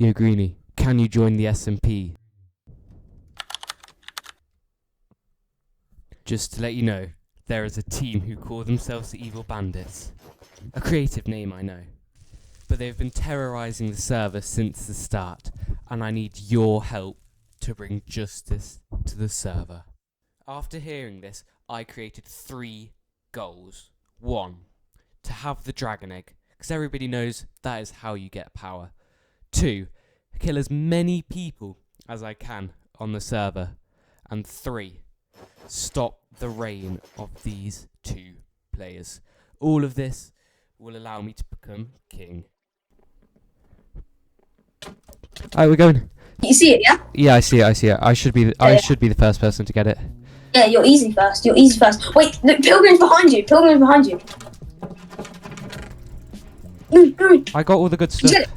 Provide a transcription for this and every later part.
Yo, Greenie, can you join the SMP? Just to let you know, there is a team who call themselves the Evil Bandits. A creative name, I know. But they've been terrorising the server since the start, and I need your help to bring justice to the server. After hearing this, I created 3 goals. 1, to have the dragon egg, because everybody knows that is how you get power. 2, kill as many people as I can on the server. And 3, stop the reign of these 2 players. All of this will allow me to become king. Alright, we're going. You see it, yeah? Yeah, I see it. I should be the first person to get it. Yeah, you're easy first. Wait, look, Pilgrim's behind you. No. I got all the good stuff. Get it.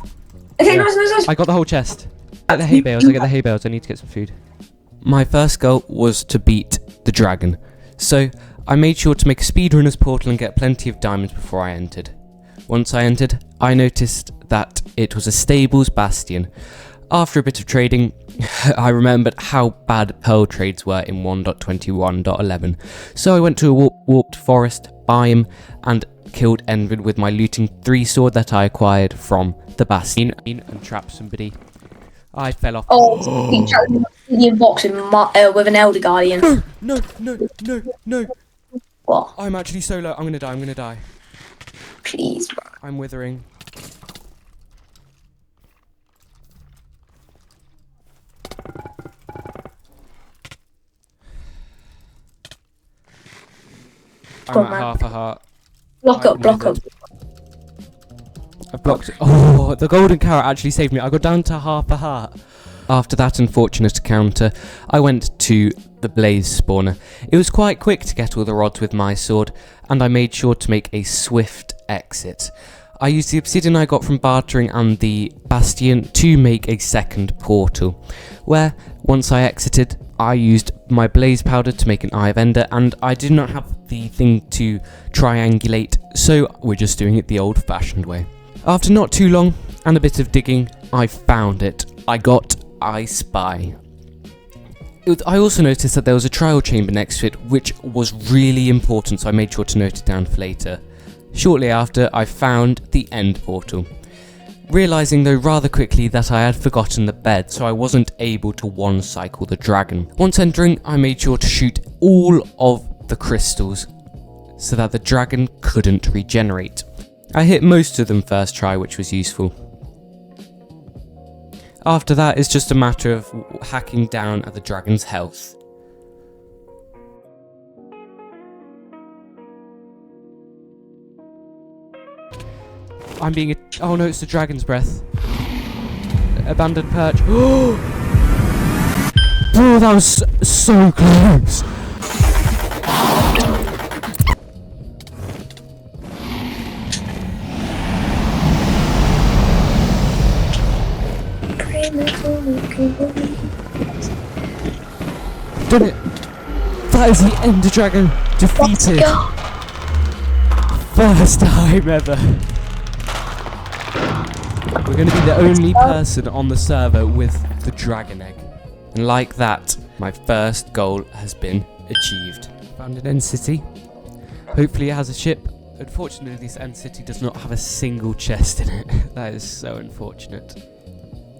Okay, Yeah. nice. I got the whole chest. I get the hay bales. I need to get some food. My first goal was to beat the dragon. So I made sure to make a speedrunner's portal and get plenty of diamonds before I entered. Once I entered, I noticed that it was a stables bastion. After a bit of trading, I remembered how bad pearl trades were in 1.21.11, so I went to a warped forest biome and killed Envid with my looting 3 sword that I acquired from the bastion and trapped somebody. I fell off. Oh, he challenged the box with an Elder Guardian. No. What? I'm actually so low. I'm gonna die. Please. I'm withering. I'm at half a heart. Block up. I've blocked it. Oh, the golden carrot actually saved me. I got down to half a heart. After that unfortunate encounter, I went to the blaze spawner. It was quite quick to get all the rods with my sword, and I made sure to make a swift exit. I used the obsidian I got from bartering and the bastion to make a second portal, where, once I exited, I used my blaze powder to make an eye of ender, and I did not have the thing to triangulate, so we're just doing it the old-fashioned way. After not too long, and a bit of digging, I found it. I got I Spy. I also noticed that there was a trial chamber next to it, which was really important, so I made sure to note it down for later. Shortly after, I found the end portal, realising though rather quickly that I had forgotten the bed, so I wasn't able to one-cycle the dragon. Once entering, I made sure to shoot all of the crystals, so that the dragon couldn't regenerate. I hit most of them first try, which was useful. After that, it's just a matter of hacking down at the dragon's health. Oh no, it's the dragon's breath. Abandoned perch. Oh, that was so close. Done it! That is the Ender Dragon defeated! First time ever! We're going to be the only person on the server with the dragon egg. And like that, my first goal has been achieved. Found an end city. Hopefully it has a ship. Unfortunately, this end city does not have a single chest in it. That is so unfortunate.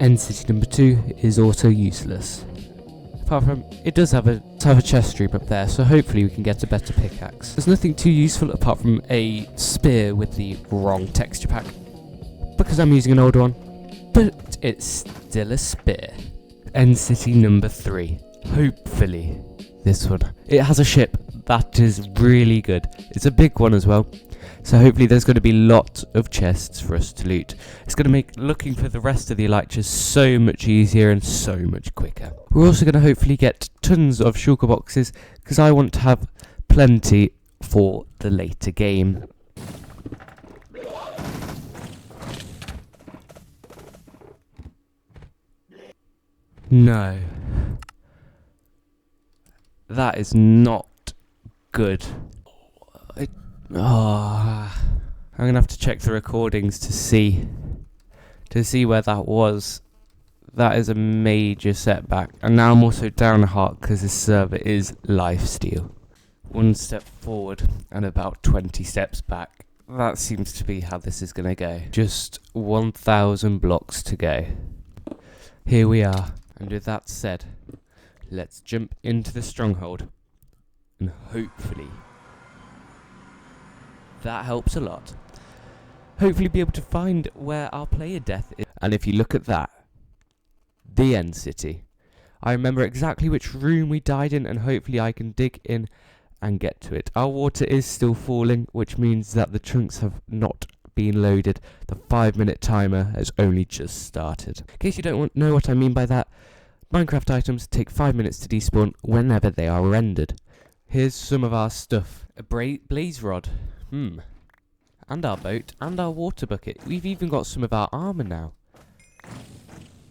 End city number 2 is also useless. Apart from, it does have a chest stream up there, so hopefully we can get a better pickaxe. There's nothing too useful apart from a spear with the wrong texture pack, because I'm using an old one, but it's still a spear. End city number 3. Hopefully this one. It has a ship. That is really good. It's a big one as well. So hopefully there's going to be lots of chests for us to loot. It's going to make looking for the rest of the elytras so much easier and so much quicker. We're also going to hopefully get tons of shulker boxes, because I want to have plenty for the later game. No. That is not good. I'm gonna have to check the recordings to see where that was. That is a major setback. And now I'm also down a heart because this server is lifesteal. 1 step forward and about 20 steps back. That seems to be how this is going to go. Just 1,000 blocks to go. Here we are. And with that said, let's jump into the stronghold. And hopefully, that helps a lot. Hopefully be able to find where our player death is. And if you look at that, the end city. I remember exactly which room we died in, and hopefully I can dig in and get to it. Our water is still falling, which means that the chunks have not been loaded. The 5-minute timer has only just started. In case you don't know what I mean by that, Minecraft items take 5 minutes to despawn whenever they are rendered. Here's some of our stuff. A blaze rod. And our boat, and our water bucket. We've even got some of our armour now.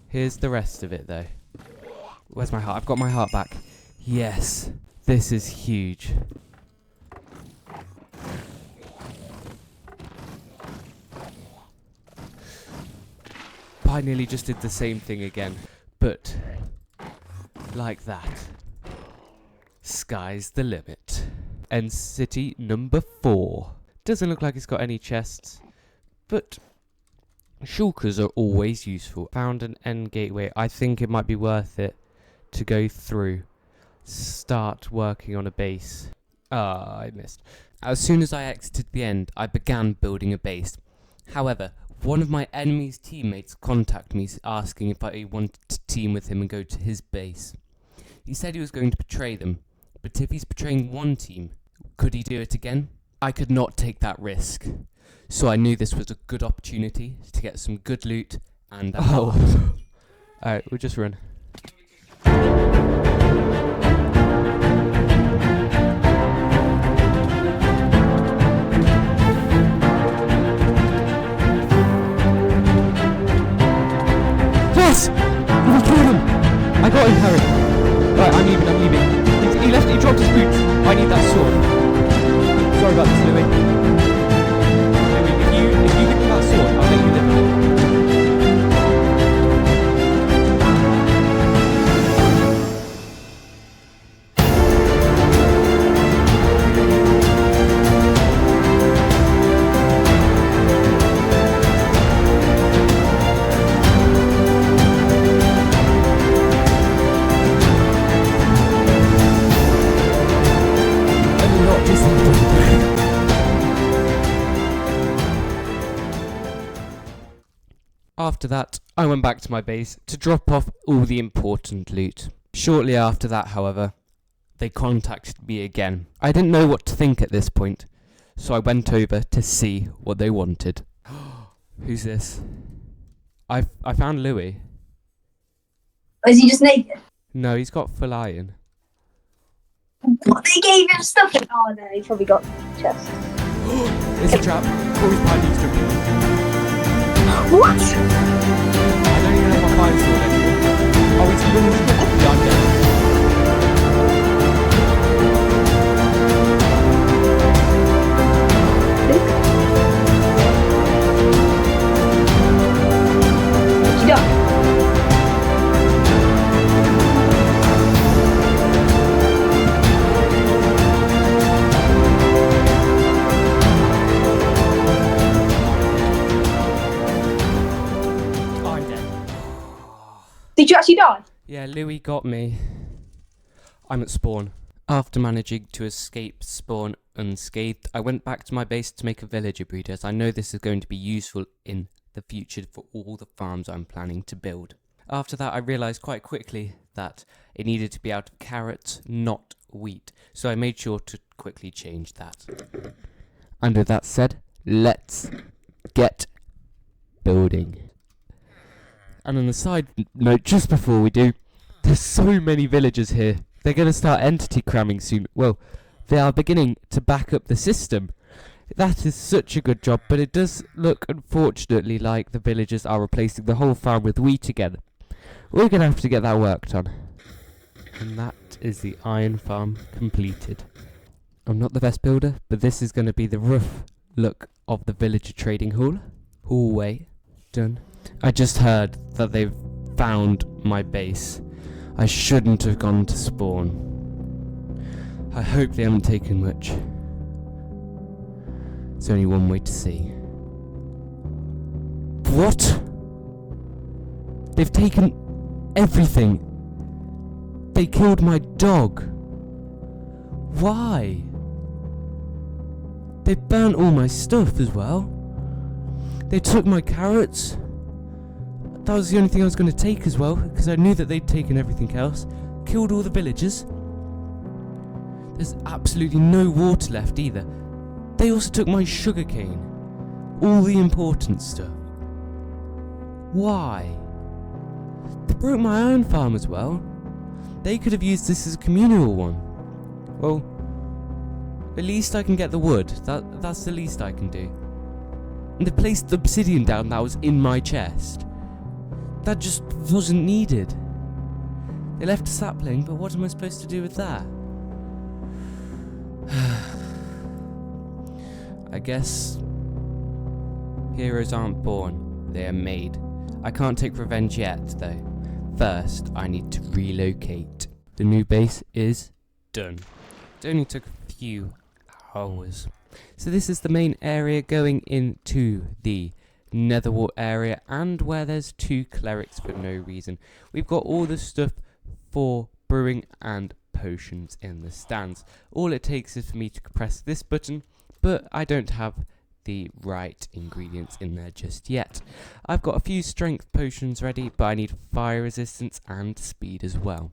Here's the rest of it though. Where's my heart? I've got my heart back. Yes. This is huge. I nearly just did the same thing again. But, like that. Sky's the limit. End city number 4. Doesn't look like it's got any chests, but shulkers are always useful. Found an end gateway. I think it might be worth it to go through. Start working on a base. I missed. As soon as I exited the end, I began building a base. However, one of my enemy's teammates contacted me asking if I wanted to team with him and go to his base. He said he was going to betray them, but if he's betraying one team, could he do it again? I could not take that risk, so I knew this was a good opportunity to get some good loot and Alright, we'll just run. Yes! We killed him! I got him, Harry. Right, I'm leaving. He dropped his boots. I need that sword. Sorry about this, Louis. Louis, if you give me that sword, I'll let you live with it. After that, I went back to my base to drop off all the important loot. Shortly after that, however, they contacted me again. I didn't know what to think at this point, so I went over to see what they wanted. Who's this? I found Louis. Is he just naked? No, he's got full iron. What, they gave him stuff? Oh no, he probably got chests. It's a trap. Always behind these two. What? I don't even have my fire sword anymore. Oh, it's running. Yeah, I'm dead. What's he done? Did you actually die? Yeah, Louis got me. I'm at spawn. After managing to escape spawn unscathed, I went back to my base to make a villager breeder, as I know this is going to be useful in the future for all the farms I'm planning to build. After that, I realised quite quickly that it needed to be out of carrots, not wheat, so I made sure to quickly change that. And with that said, let's get building. And on the side note, just before we do, there's so many villagers here. They're going to start entity cramming soon. Well, they are beginning to back up the system. That is such a good job, but it does look, unfortunately, like the villagers are replacing the whole farm with wheat again. We're going to have to get that worked on. And that is the iron farm completed. I'm not the best builder, but this is going to be the rough look of the villager trading hall. Hallway done. I just heard that they've found my base. I shouldn't have gone to spawn. I hope they haven't taken much. There's only one way to see. What? They've taken everything. They killed my dog. Why? They burnt all my stuff as well. They took my carrots. That was the only thing I was going to take as well, because I knew that they'd taken everything else. Killed all the villagers. There's absolutely no water left either. They also took my sugarcane. All the important stuff. Why? They broke my iron farm as well. They could have used this as a communal one. Well, at least I can get the wood. That's the least I can do. And they placed the obsidian down that was in my chest. That just wasn't needed. They left a sapling, but what am I supposed to do with that? I guess heroes aren't born, they are made. I can't take revenge yet, though. First, I need to relocate. The new base is done. It only took a few hours. So this is the main area going into the Netherwart area, and where there's 2 clerics for no reason. We've got all the stuff for brewing and potions in the stands. All it takes is for me to press this button, but I don't have the right ingredients in there just yet. I've got a few strength potions ready, but I need fire resistance and speed as well.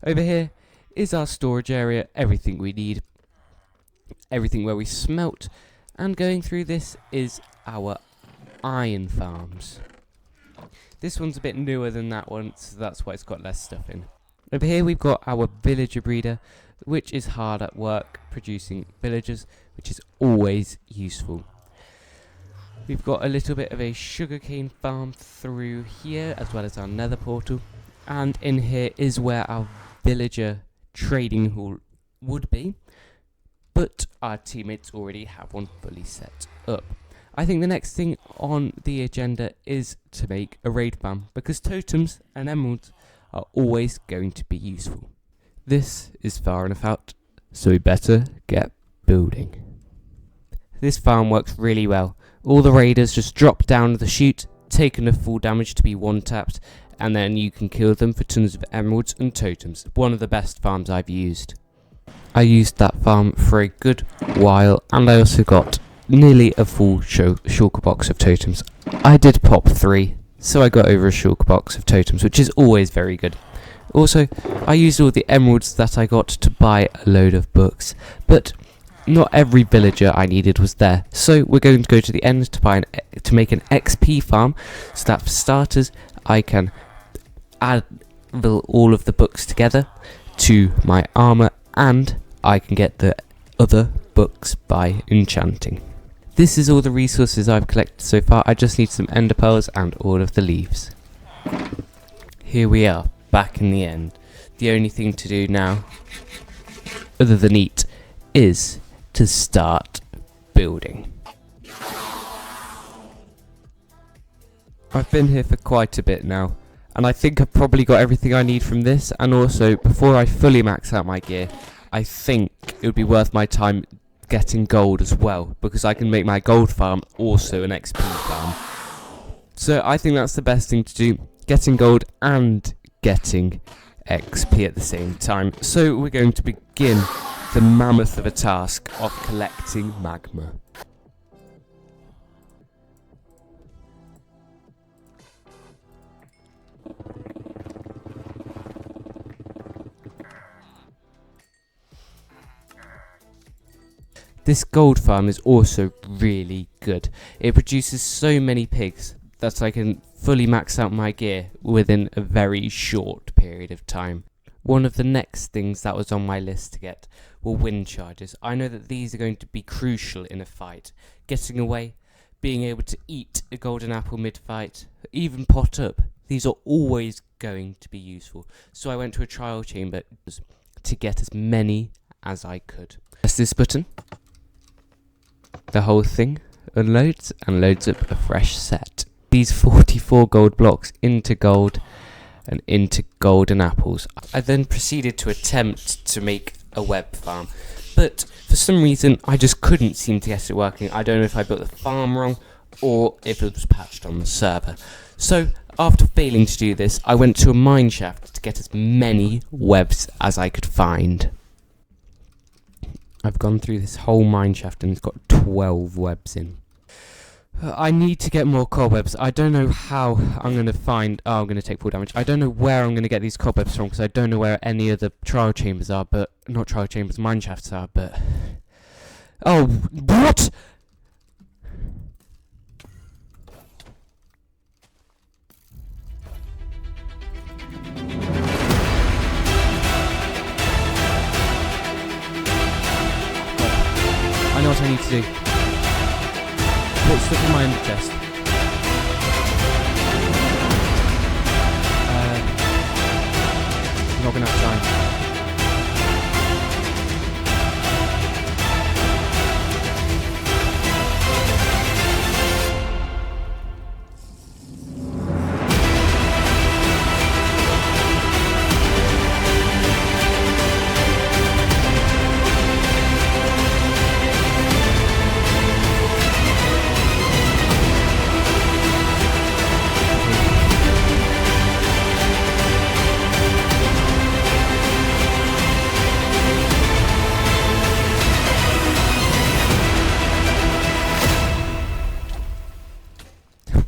Over here is our storage area, everything we need, everything where we smelt, and going through this is our iron farms. This one's a bit newer than that one, so that's why it's got less stuff in. Over here we've got our villager breeder, which is hard at work producing villagers, which is always useful. We've got a little bit of a sugarcane farm through here, as well as our nether portal, and in here is where our villager trading hall would be, but our teammates already have one fully set up. I think the next thing on the agenda is to make a raid farm, because totems and emeralds are always going to be useful. This is far enough out, so we better get building. This farm works really well. All the raiders just drop down the chute, take enough full damage to be one-tapped, and then you can kill them for tons of emeralds and totems. One of the best farms I've used. I used that farm for a good while, and I also got nearly a full shulker box of totems. I did pop 3, so I got over a shulker box of totems, which is always very good. Also, I used all the emeralds that I got to buy a load of books, but not every villager I needed was there, so we're going to go to the end to make an XP farm, so that for starters I can add all of the books together to my armor, and I can get the other books by enchanting. This is all the resources I've collected so far. I just need some ender pearls and all of the leaves. Here we are, back in the end. The only thing to do now, other than eat, is to start building. I've been here for quite a bit now, and I think I've probably got everything I need from this, and also before I fully max out my gear, I think it would be worth my time getting gold as well, because I can make my gold farm also an XP farm. So I think that's the best thing to do, getting gold and getting XP at the same time. So we're going to begin the mammoth of a task of collecting magma. This gold farm is also really good. It produces so many pigs that I can fully max out my gear within a very short period of time. One of the next things that was on my list to get were wind charges. I know that these are going to be crucial in a fight. Getting away, being able to eat a golden apple mid-fight, even pot up. These are always going to be useful. So I went to a trial chamber to get as many as I could. Press this button. The whole thing unloads and loads up a fresh set. these 44 gold blocks into gold and into golden apples. I then proceeded to attempt to make a web farm, but for some reason I just couldn't seem to get it working. I don't know if I built the farm wrong or if it was patched on the server. So after failing to do this, I went to a mine shaft to get as many webs as I could find. I've gone through this whole mine shaft and it's got 12 webs in. I need to get more cobwebs. I don't know how I'm going to find... Oh, I'm going to take full damage. I don't know where I'm going to get these cobwebs from because I don't know where any of the trial chambers are, but... Not trial chambers, mine shafts are, but... Oh, what?! I know what I need to do. Put stuff in my ender chest. I'm not gonna have time.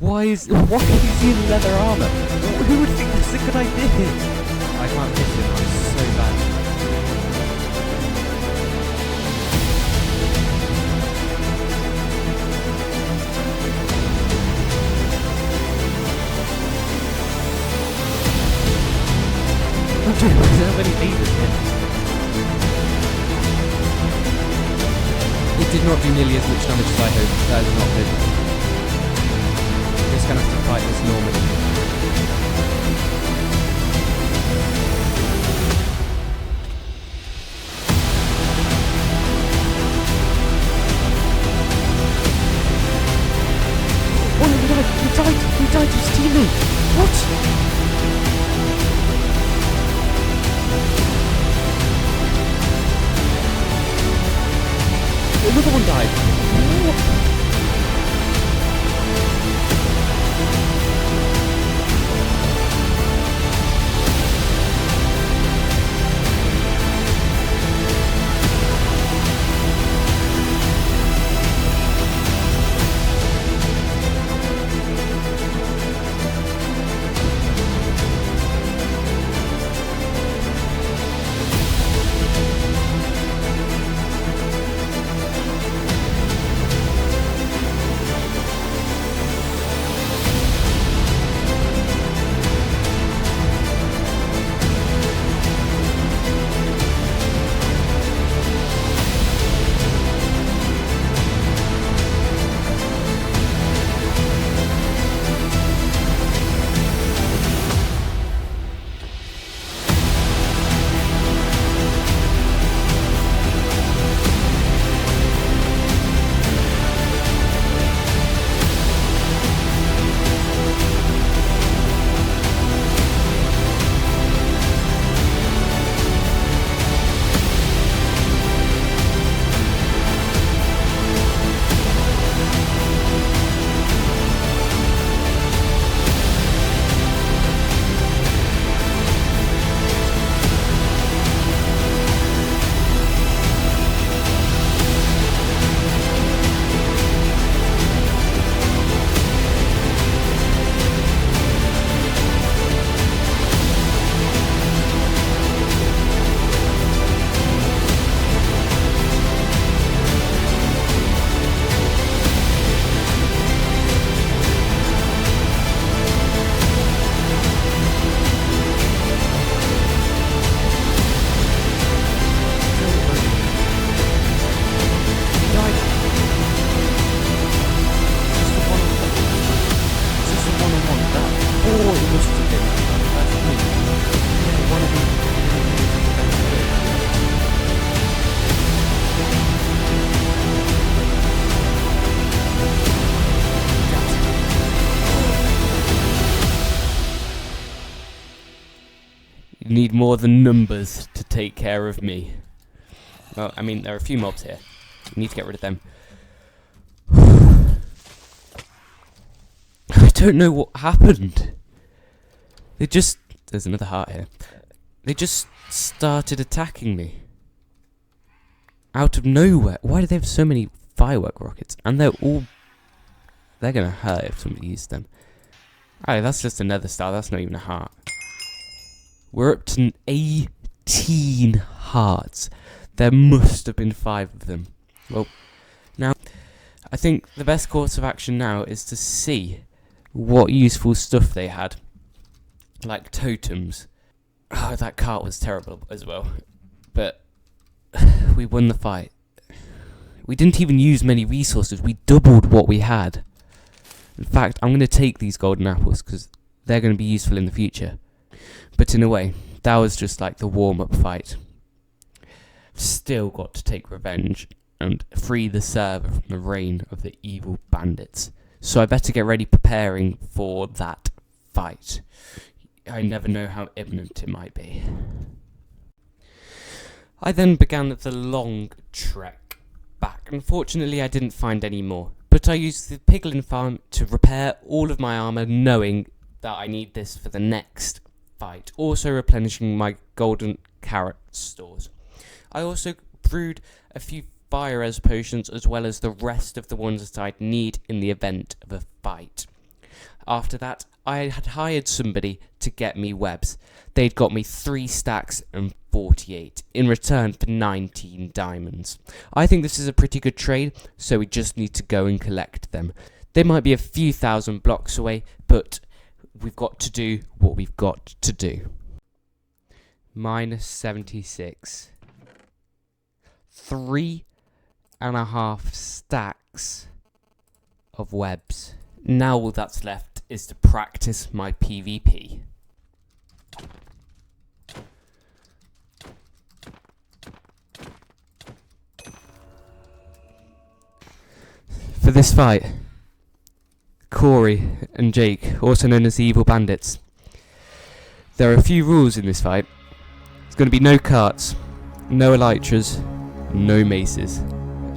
Why is he in leather armor? Who would think that's a good idea? I can't hit him, I'm so bad. I don't have any beavers here. It did not do nearly as much damage as I hoped. That is not good. Just gonna have to fight this normally. Oh no, he died to stealing! What? Another one died! What? need more than numbers to take care of me. Well, I mean, there are a few mobs here. We need to get rid of them. I don't know what happened. There's another heart here. They just started attacking me. Out of nowhere. Why do they have so many firework rockets? And they're gonna hurt if somebody uses them. Oh, that's just another star. That's not even a heart. We're up to 18 hearts. There must have been 5 of them. Well, now, I think the best course of action now is to see what useful stuff they had. Like totems. Oh, that cart was terrible as well. But we won the fight. We didn't even use many resources. We doubled what we had. In fact, I'm going to take these golden apples because they're going to be useful in the future. But in a way, that was just like the warm-up fight. Still got to take revenge and free the server from the reign of the evil bandits. So I better get ready preparing for that fight. I never know how imminent it might be. I then began the long trek back. Unfortunately, I didn't find any more. But I used the piglin farm to repair all of my armour, knowing that I need this for the next fight. Also replenishing my golden carrot stores. I also brewed a few fire res potions as well as the rest of the ones that I'd need in the event of a fight. After that, I had hired somebody to get me webs. They'd got me 3 stacks and 48 in return for 19 diamonds. I think this is a pretty good trade, so we just need to go and collect them. They might be a few thousand blocks away, but we've got to do what we've got to do. Minus 76. 3.5 stacks of webs. Now all that's left is to practice my PvP. For this fight, Corey and Jake, also known as the Evil Bandits. There are a few rules in this fight. There's going to be no carts, no elytras, no maces.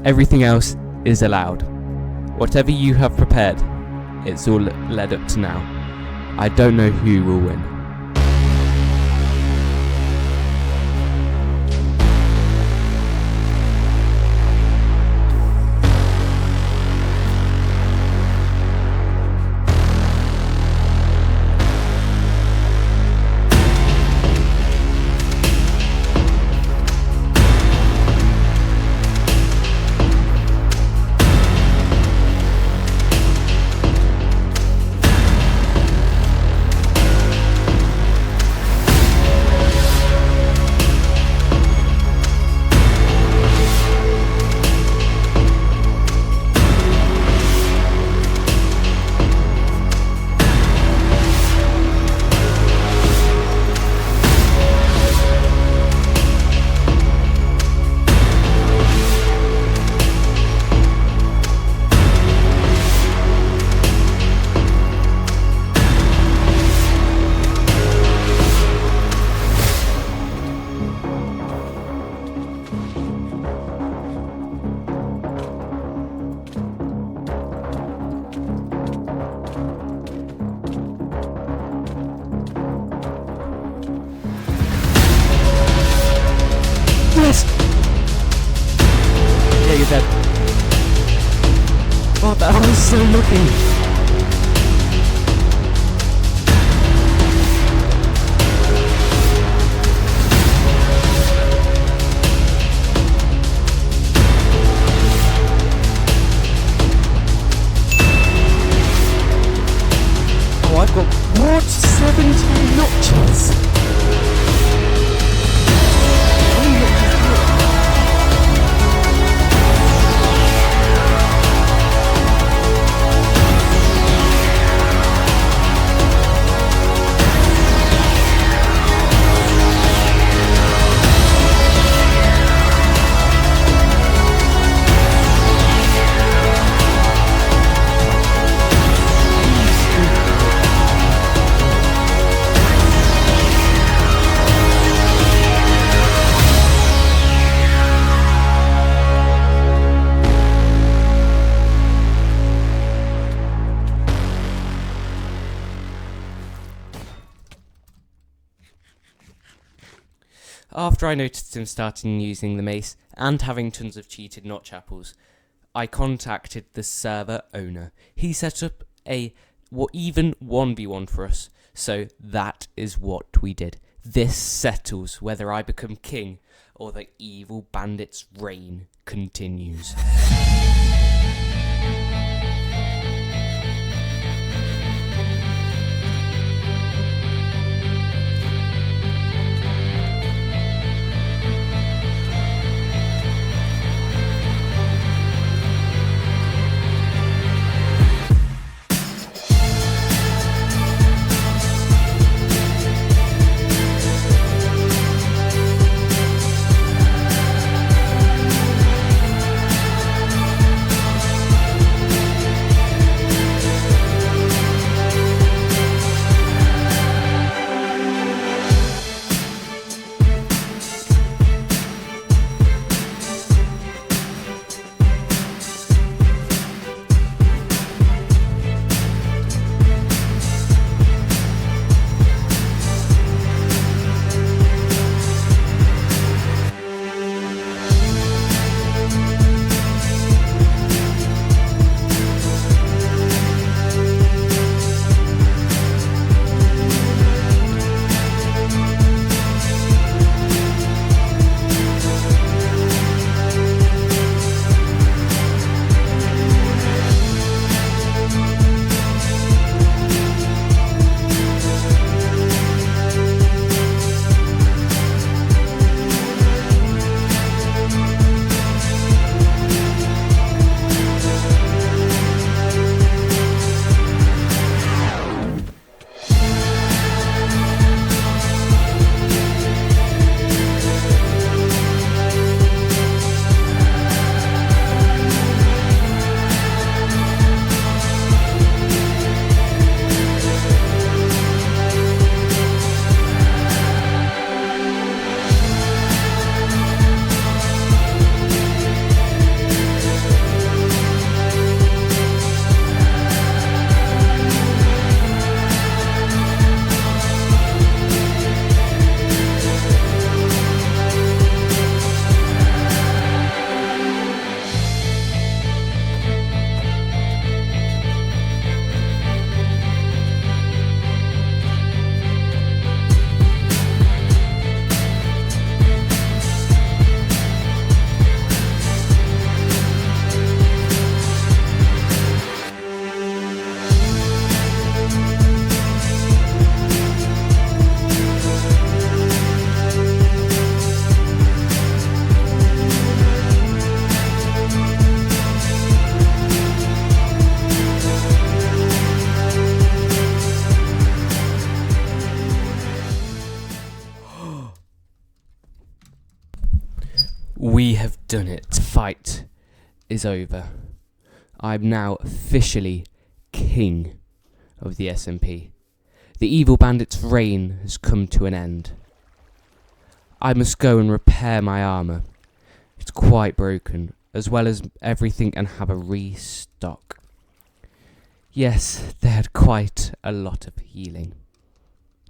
Everything else is allowed. Whatever you have prepared, it's all led up to now. I don't know who will win. Yes! Yeah, you're dead. What the hell? I was so lucky. Oh, I've got what? 17 notches. After I noticed him starting using the mace and having tons of cheated notch apples, I contacted the server owner. He set up a even 1v1 for us, so that is what we did. This settles whether I become king or the Evil Bandits' reign continues. We have done it. The fight is over. I'm now officially king of the SMP. The Evil Bandits' reign has come to an end. I must go and repair my armour. It's quite broken, as well as everything, and have a restock. Yes, they had quite a lot of healing.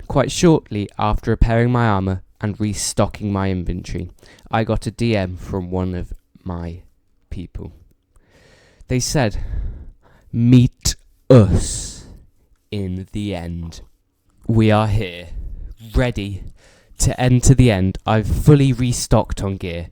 Quite shortly after repairing my armour and restocking my inventory, I got a DM from one of my people. They said, "Meet us in the end." We are here, ready to enter the end. I've fully restocked on gear.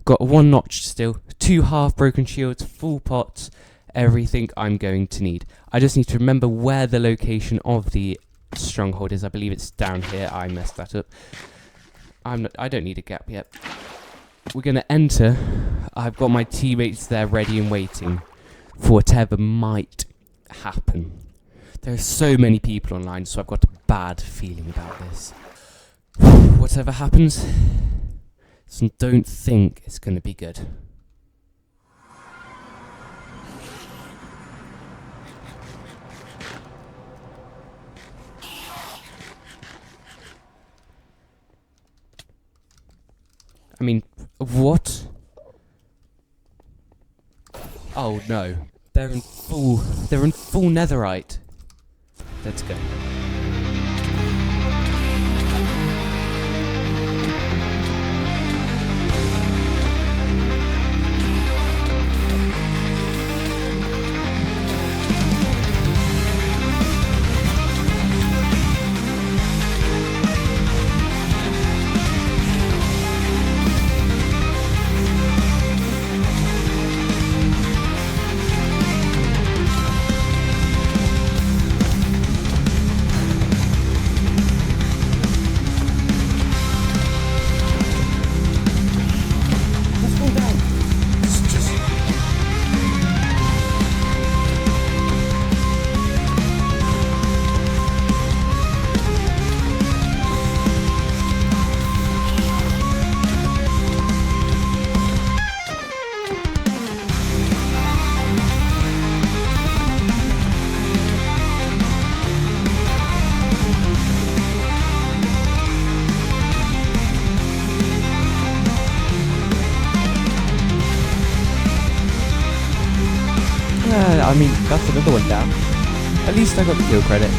Got one notch still, 2 half-broken shields, full pots, everything I'm going to need. I just need to remember where the location of the stronghold is. I believe it's down here. I messed that up. I don't need a gap yet. We're going to enter. I've got my teammates there ready and waiting for whatever might happen. There are so many people online, so I've got a bad feeling about this. Whatever happens, don't think it's going to be good. I mean, what? Oh no, they're in full netherite. Let's go. I mean, that's another one down. At least I got the kill credit.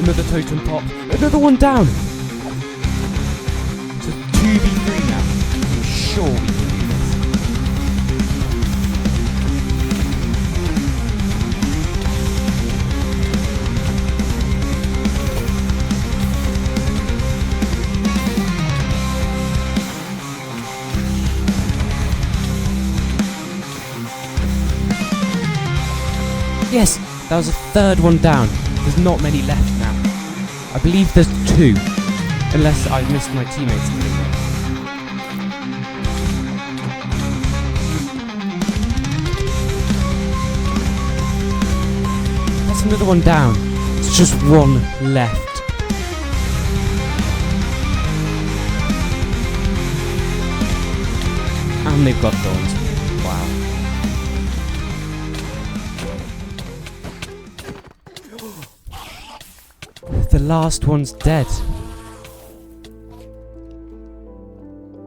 Another totem pop. Another one down. It's a 2v3 now. I'm sure we can do this. Yes, that was a third one down. There's not many left now. I believe there's 2, unless I missed my teammates. That's another one down. It's just 1 left. And they've got thorns. Wow. The last one's dead.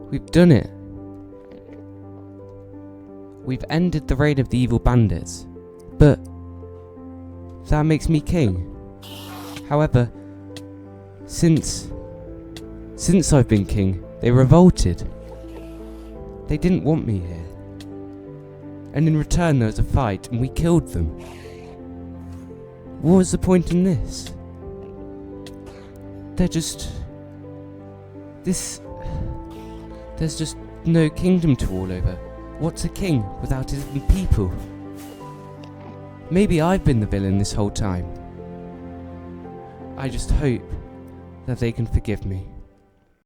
We've done it. We've ended the reign of the evil bandits. But that makes me king. However, since I've been king, they revolted. They didn't want me here. And in return there was a fight and we killed them. What was the point in this? There's just no kingdom to rule over. What's a king without his own people? Maybe I've been the villain this whole time. I just hope that they can forgive me.